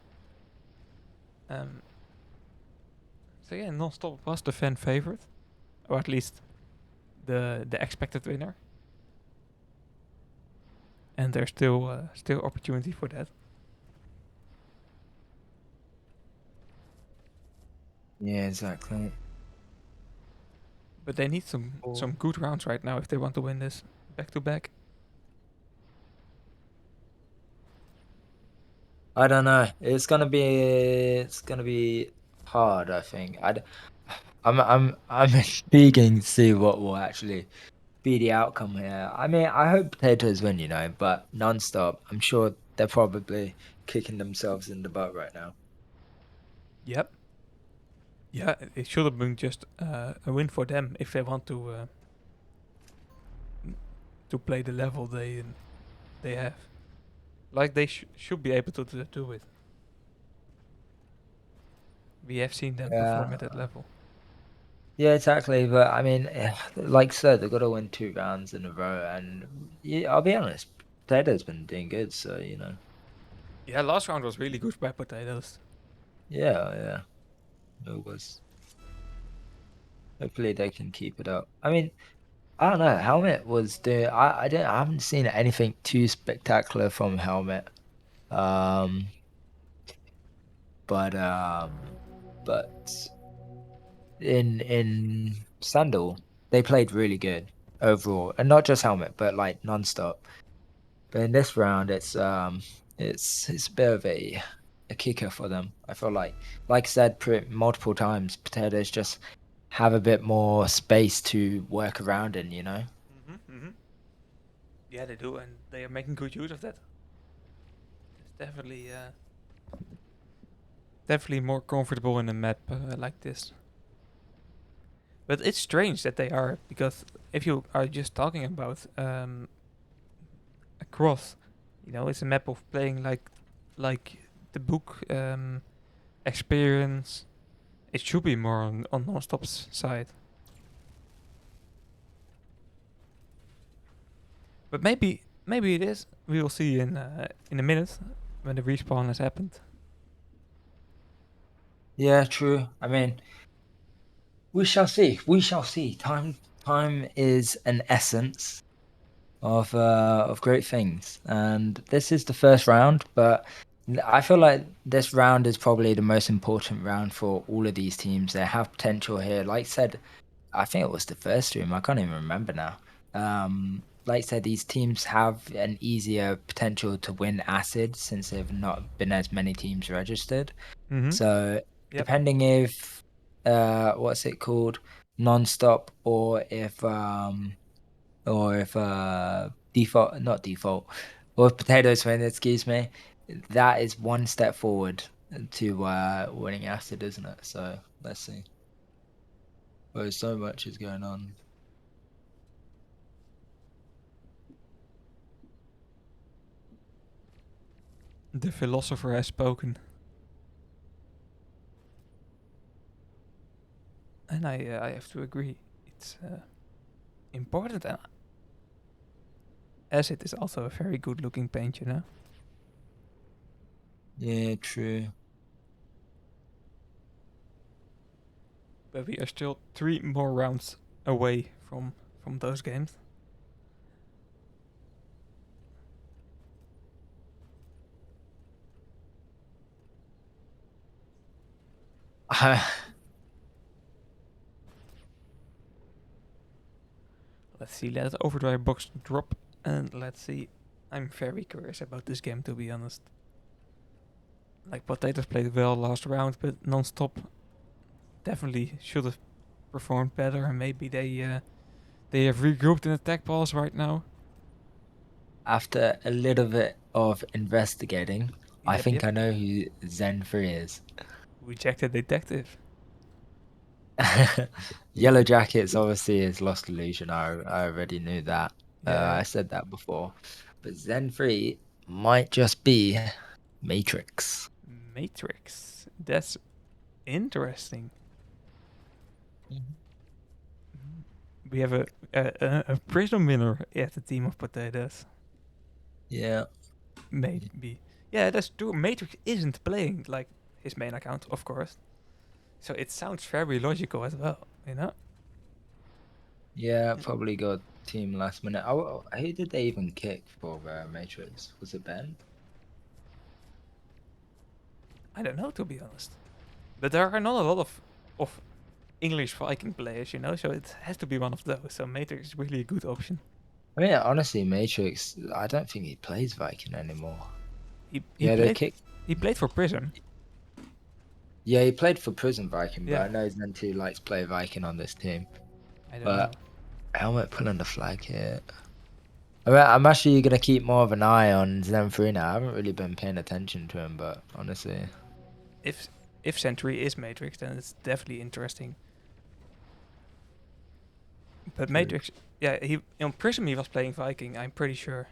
So yeah, non-stop was the fan favorite, or at least the expected winner. And there's still opportunity for that. Yeah, exactly. But they need Oh. some good rounds right now if they want to win this back to back. I don't know. It's gonna be hard. I think. I'm intriguing to see what will actually be the outcome here. I mean, I hope potatoes win, you know, but non-stop. I'm sure they're probably kicking themselves in the butt right now. Yep. Yeah, it should have been just a win for them if they want to play the level they have. Like they should be able to do it. We have seen them perform Yeah, at that level. yeah, exactly. But I mean, like I said, they've got to win 2 rounds in a row, and yeah, I'll be honest, potatoes been doing good, so you know. Yeah, last round was really good by potatoes. Yeah, yeah, it was. Hopefully they can keep it up. I mean, I don't know. Helmet was doing. I haven't seen anything too spectacular from Helmet. Um, but but in Sandal, they played really good overall, and not just Helmet, but like non-stop. But in this round, it's a bit of a kicker for them. I feel like I said multiple times, potatoes just have a bit more space to work around in, you know. Yeah, they do, and they are making good use of that. It's definitely more comfortable in a map like this. But it's strange that they are because if you are just talking about a cross, you know, it's a map of playing like the book experience. It should be more on non-stop's side. But maybe it is. We will see in a minute when the respawn has happened. Yeah, true. I mean, we shall see. We shall see. Time is an essence of great things, and this is the first round. But I feel like this round is probably the most important round for all of these teams. They have potential here. Like I said, I think it was the first stream. I can't even remember now. Like I said, these teams have an easier potential to win Acid since there've not been as many teams registered. Mm-hmm. So Yep. depending if what's it called, non-stop, or if default, not default, or if potatoes win, excuse me, that is one step forward to winning acid, isn't it? So let's see. Oh, so much is going on. The philosopher has spoken. And I have to agree. It's important. And acid is also a very good looking paint, you know? Yeah, true. But we are still 3 more rounds away from those games. Let's see, let Overdrive box drop, and let's see. I'm very curious about this game, to be honest. Like, Potatoes played well last round, but Non-Stop definitely should have performed better, and maybe they have regrouped in attack balls right now. After a little bit of investigating, I Yep, think yep. I know who Zen 3 is. Rejected Detective. Yellow Jackets obviously is Lost Illusion. I already knew that. Yeah, I said that before. But Zen 3 might just be Matrix. Matrix. That's interesting. We have a Prism winner at the team of Potatoes. Yeah. Maybe. Yeah, that's true. Matrix isn't playing like his main account, of course. So it sounds very logical as well, you know? Yeah, probably got team last minute. Oh, who did they even kick for Matrix? Was it Ben? I don't know, to be honest. But there are not a lot of English Viking players, you know, so it has to be one of those. So Matrix is really a good option. I mean, honestly, Matrix, I don't think he plays Viking anymore. He Yeah, they played kicked. he played for Prism. Yeah, he played for Prison Viking, but Yeah, I know Zen 2 likes play Viking on this team. I don't know. But Helmet pulling the flag here. I'm actually gonna keep more of an eye on Zen 3 now. I haven't really been paying attention to him, but honestly, If Sentry is Matrix, then it's definitely interesting. But true. Matrix, yeah, he on Prism he was playing Viking. I'm pretty sure.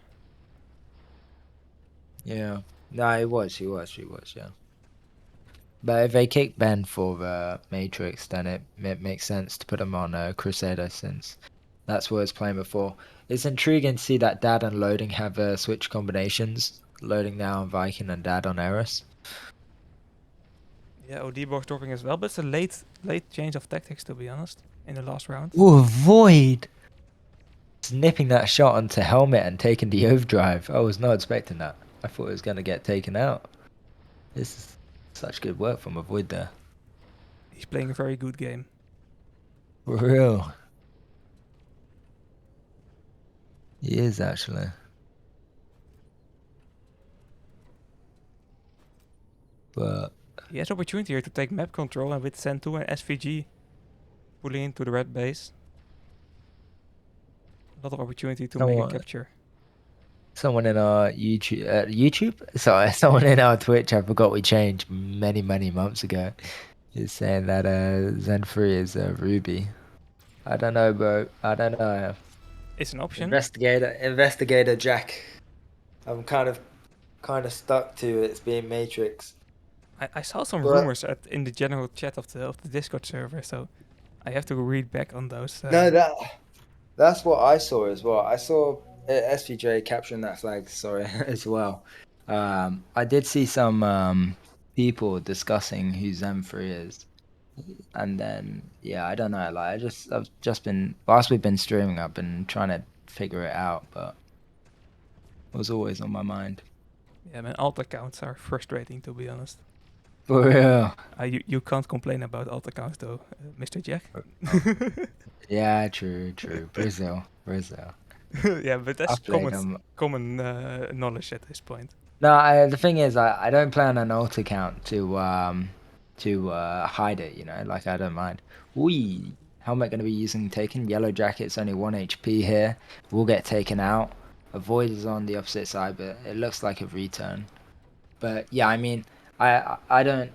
Yeah. No, he was, yeah. But if they kick Ben for Matrix, then it makes sense to put him on Crusader since that's what he's playing before. It's intriguing to see that Dad and Loading have switch combinations. Loading now on Viking and Dad on Eris. Yeah, OD box dropping as well, but it's a late change of tactics, to be honest, in the last round. Ooh, Void! Snipping that shot onto Helmet and taking the overdrive. I was not expecting that. I thought it was going to get taken out. This is such good work from Avoid there. He's playing a very good game. For real. He is actually. But He has opportunity here to take map control, and with Zen2 and SVG pulling into the red base, a lot of opportunity to make a capture. someone in our YouTube, sorry, someone in our Twitch, I forgot we changed many months ago, is saying that Zen 3 is Ruby. I don't know, bro. I don't know. It's an option. Investigator Jack. I'm kind of stuck to it's being Matrix. I saw some But rumors in the general chat of the Discord server, so I have to read back on those. no, that's what I saw as well. I saw SVJ capturing that flag, sorry, as well. I did see some people discussing who Zen3 is. And then yeah, I don't know, like I've just been whilst we've been streaming, I've been trying to figure it out, but it was always on my mind. Yeah, man, alt accounts are frustrating, to be honest. For real. You can't complain about alt accounts though, Mr. Jack. Yeah, true. Brazil. Yeah, but that's I've played them. common knowledge at this point. No, the thing is, I don't play on an alt account to hide it. You know, like I don't mind. Helmet gonna be using taken. Yellow Jacket's only 1 HP here. Will get taken out. A Void is on the opposite side, but it looks like a return. But yeah, I mean, I don't.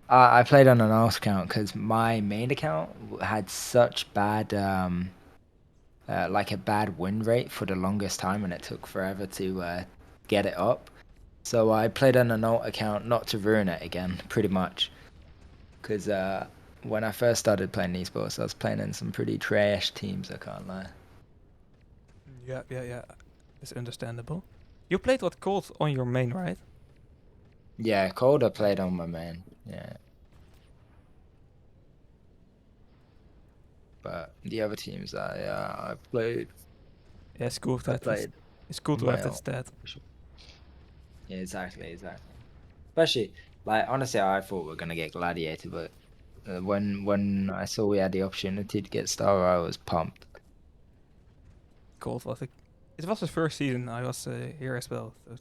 I played on an alt account because my main account had such bad like a bad win rate for the longest time, and it took forever to get it up. So I played on an alt account not to ruin it again, pretty much. Because when I first started playing esports, I was playing in some pretty trash teams. I can't lie. Yeah. It's understandable. You played what Colt on your main, right? Yeah, Cold I played on my main. Yeah. But the other teams I played. Yeah, it's cool I that played it's cool on to my have that own. stat. Yeah, exactly. Especially like honestly, I thought we were gonna get Gladiator, but when I saw we had the opportunity to get Star, I was pumped. Colt was it was his first season. I was here as well. So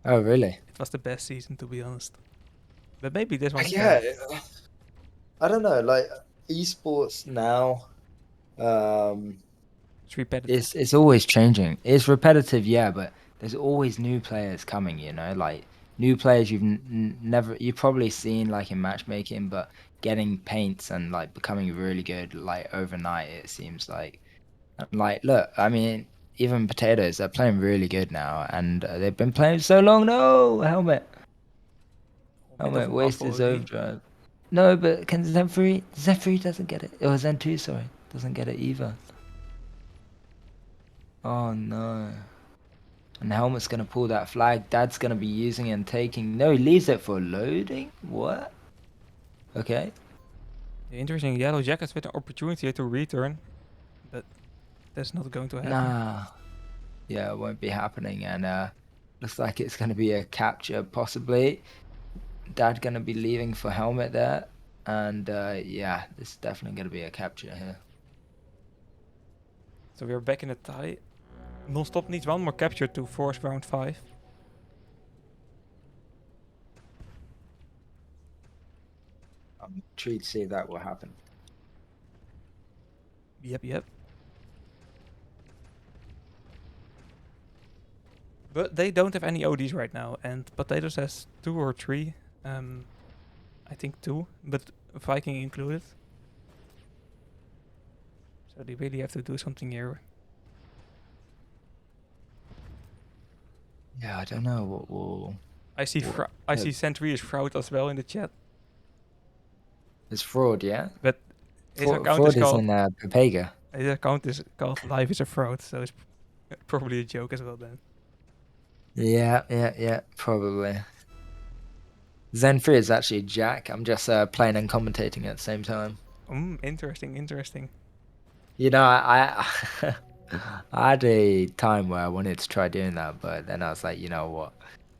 Oh really? it was the best season, to be honest. But maybe this one Yeah, can. I don't know. Like esports now, It's repetitive. it's always changing. It's repetitive, yeah, but there's always new players coming. You know, like new players you've probably seen like in matchmaking, but getting paints and like becoming really good like overnight. It seems like. Like, look, I mean, even potatoes, they're playing really good now, and they've been playing so long. No, helmet, Bit of helmet, waste waffle his OD. overdrive. No, but can Zen3? Zen3 doesn't get it. Or Zen2, sorry, doesn't get it either. Oh no. And helmet's gonna pull that flag. Dad's gonna be using it and taking. No, he leaves it for loading. What? Okay. Interesting. Yellow Jackets with an opportunity to return, but that's not going to happen. Nah. Yeah, it won't be happening, and looks like it's gonna be a capture possibly. Dad gonna be leaving for helmet there, and yeah, this is definitely gonna be a capture here. So we're back in a tie. Non-stop needs one more capture to force round 5. I'm intrigued to see if that will happen. Yep. But they don't have any ODs right now, and Potatoes has 2 or 3. I think 2, but Viking included. So they really have to do something here. Yeah, I don't know what will. I see Well, I yeah. see Sentry is fraud as well in the chat, It's fraud, yeah. but his account is Fraud is called in Pepega. Live is a fraud, so it's probably a joke as well then. Yeah, probably. Zen3 is actually Jack. I'm just playing and commentating at the same time. Interesting. You know, I I had a time where I wanted to try doing that, but then I was like, you know what?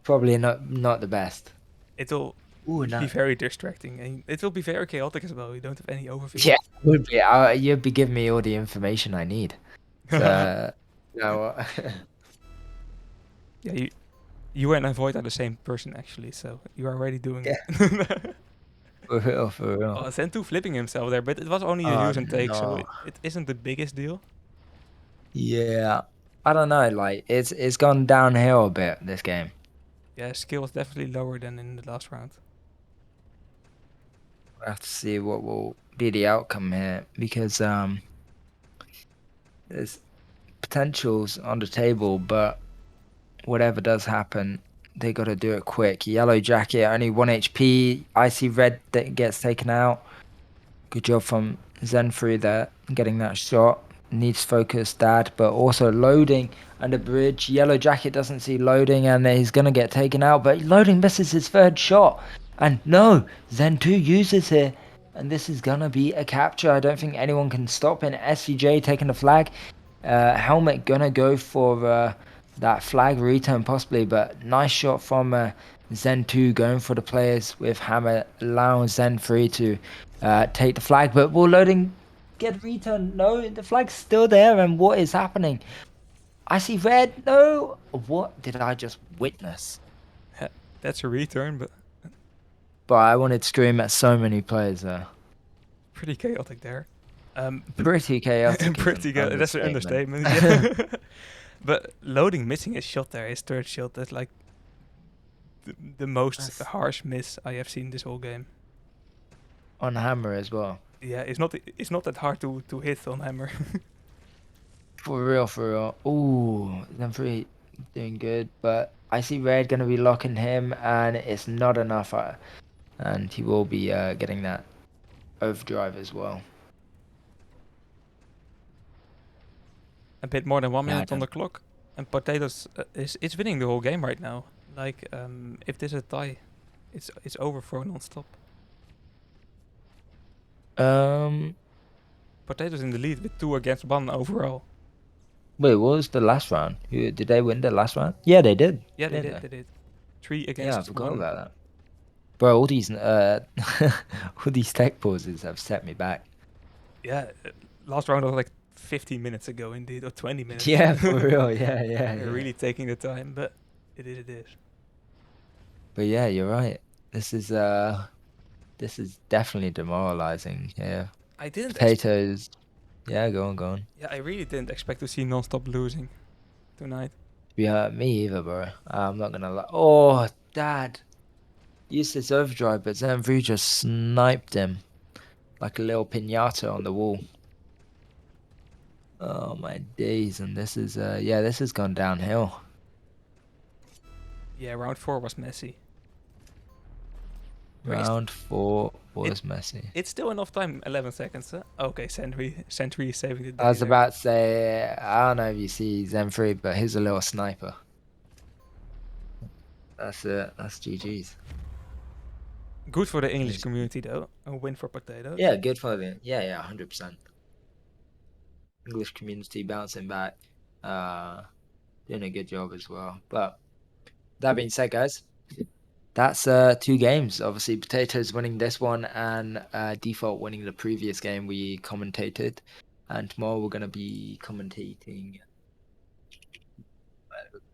Probably not the best. It'll Ooh, be no. very distracting, and it will be very chaotic as well. You don't have any overview. Yeah, it would be. You'd be giving me all the information I need. So, you know what? Yeah, you and Void are the same person actually, so you are already doing Yeah. it. For real, for real. Oh, Zen2 flipping himself there, but it was only a Oh use and take, so no. it isn't the biggest deal. Yeah. I don't know. Like it's gone downhill a bit this game. Yeah, skill is definitely lower than in the last round. We'll have to see what will be the outcome here because there's potentials on the table, but whatever does happen, they got to do it quick. Yellow jacket only 1 HP. Icy red that gets taken out. Good job from Zen3 there, getting that shot. Needs focus, Dad, but also loading under bridge. Yellow jacket doesn't see loading, and he's gonna get taken out. But loading misses his third shot, and no, Zen2 uses it, and this is gonna be a capture. I don't think anyone can stop it. SCJ taking the flag. Helmet gonna go for that flag return possibly, but nice shot from Zen2 going for the players with Hammer, allowing Zen3 to take the flag, but will loading get return? No, the flag's still there, and what is happening? I see red. No, what did I just witness? That's a return, but But I wanted to scream at so many players there. pretty chaotic there. Pretty chaotic. Pretty good. That's an understatement. understatement. Yeah. But loading missing his shot there, his third shot, that's like the most That's- harsh miss I have seen this whole game. On hammer as well. Yeah, it's not that hard to hit on hammer. For real, for real. Ooh, Zen3 doing good, but I see Red gonna be locking him, and it's not enough. And he will be getting that overdrive as well. A bit more than 1 Yeah, I minute on the don't- clock, and Potatoes is winning the whole game right now. Like if there's a tie, it's over for non-stop. Um, Potatoes in the lead with 2-1 overall. wait, what was the last round? Did they win the last round? Yeah, they did. Yeah, they didn't did. They did. 3 Yeah, I against forgot 1. about that. Bro, all these all these tech pauses have set me back. Yeah, last round was like 15 minutes ago, indeed, or 20 minutes. Yeah, for real. Yeah, yeah, They're yeah. really taking the time, but it is. But yeah, you're right. This is definitely demoralizing. Yeah, I didn't. potatoes. Yeah, go on, go on. Yeah, I really didn't expect to see non-stop losing tonight. Yeah, me either, bro. I'm not gonna lie. Oh, dad. Used this overdrive, but Zenvu just sniped him like a little pinata on the wall. Oh my days, and this is yeah, this has gone downhill. Yeah, round 4 was messy. Round 4 was messy. It's still enough time, 11 seconds. Huh? Okay, Sentry is saving the day. I was there. about to say, I don't know if you see Zen3, but he's a little sniper. That's it. That's GG's. Good for the English Yes. community, though. A win for Potatoes. Yeah, good for them. Yeah, 100%. English community bouncing back, doing a good job as well. But that being said, guys, that's 2 games. Obviously, Potatoes winning this one and Default winning the previous game we commentated. And tomorrow we're going to be commentating.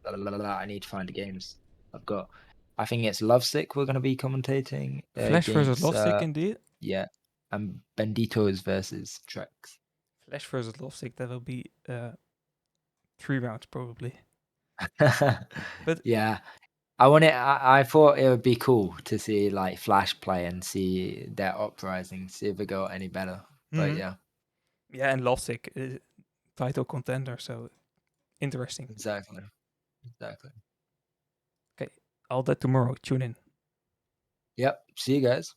I need to find the games I've got. I think it's Lovesick we're going to be commentating. Flash versus against, Lovesick, indeed. Yeah. And Benditos versus Trex. Flash versus Lovesick, that will be 3 rounds, probably. But yeah, I thought it would be cool to see like Flash play and see their uprising, see if it got any better. But Mhm. yeah, Yeah, and Lovesick is title contender, so interesting. exactly. All that tomorrow. Tune in. Yep. See you guys.